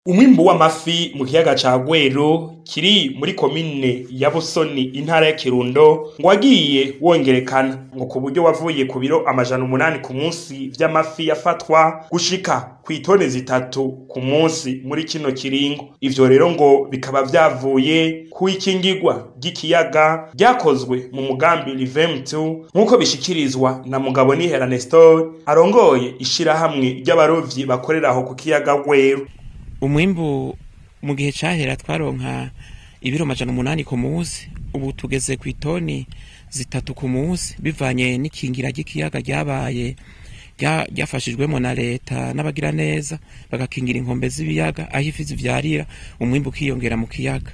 Umwimbu w'amafi mu kiyaga ca Rweru kiri muri komine ya Busoni intara ya Kirundo ngo wagiye wongerekana ngo ku buryo wavuye ku biro 800 ku munsi vy'amafi yafatwa gushika kw'itoni 3 ku munsi muri kino kiringo. Ivyo rero ngo bikaba vyavuye ku ikingirwa ry'ikiyaga ryakozwe mu mugambi Ivyo nkuko bishikirizwa na mugabo Nihera Nestor arongoye ishirahamwe ry'Abarovyi bakorera aho ku kiyaga Rweru. Umwimbu mu gihe cahera twaronka ibiro 800 ku munsi, ubu tugeze ku itoni 3 ku munsi bivanye n'ikingira ry'ikiyaga ryabaye ryafashijwemo na leta n'abagira neza bagakingira inkombe z'ibiyaga aho ifi zivyarira umwimbu kiyongera mu kiyaga.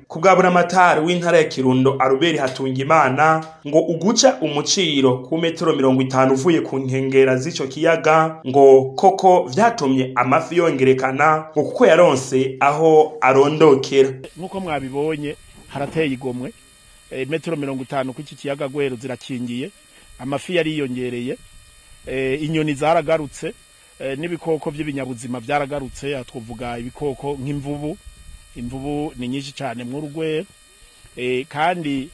Kugabura amatari w'intara ya Kirundo Aruberi Hatungimana ngo uguca umuciro ku metero 50 uvuye ku nkengera z'ico kiyaga ngo koko vyatumye amafi yongerekana ngo kuko yaronse aho arondokera. Nkuko mwabibonye harateye igomwe, metero 50 ku iki kiyaga Rweru zirakingiye, amafi yariyongereye, inyoni zaragarutse, n'ibikoko by'ibinyabuzima byaragarutse, twovuga ibikoko nk'imvubu. Imvubu ni nyinshi cyane mu Rweru, kandi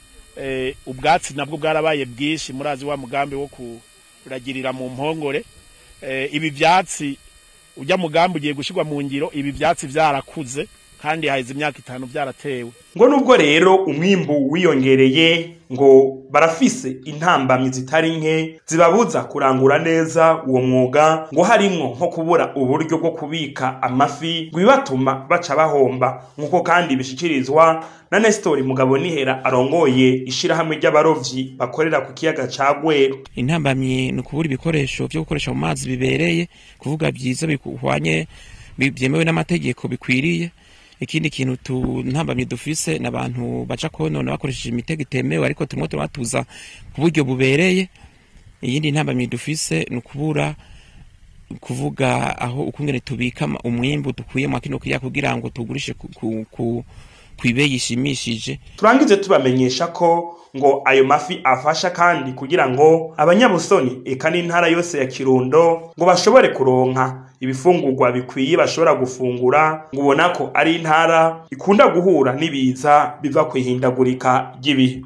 ubwatsi nabwo bwarabaye bwishi. Murazi wa mugambi wo kuragirira mu mpongore, ibi byatsi ujya mugambi ugiye gushirwa mu ngiro, ibi byatsi byarakuze kandi haize imyaka 5 byaratewe. Ngo nubwo rero umwimbu wiyongereye ngo barafise intambamyi zitari nke zibabuza kurangura neza uwo mwuga, ngo harimwo nko kubura uburyo bwo kubika amafi bibatuma baca bahomba, nkuko kandi bishikirizwa na Nestor mugabo Nihera arongoye ishirahamwe ry'Abarovyi bakorera ku kiyaga ca Rweru. Intambamyi ni kubura ibikoresho byo gukoresha mu mazi bibereye, kuvuga byiza bikuhwanye byemewe n'amategeko bikwiriye. Ikindi kintu ntambamye dufise n'abantu baca konona bakoresheje imitego itemewe, ariko turimo turatuza ku buryo bubereye. Iyindi ntambamye dufise n'ukubura kuvuga aho ukungene tubika umwimbu dukuye mu kino kiyaga kugira ngo tugurishe kwibeyi ishimishije. Turangize tubamenyesha ko ngo ayo mafi afasha kandi kugira ngo abanyabusoni eka n'intara yose ya Kirundo ngo bashobore kuronka ibifungurwa bikwiye bashobora gufungura, ngo ubona ko ari intara ikunda guhura n'ibiza biva kwihindagurika ry'ibihe.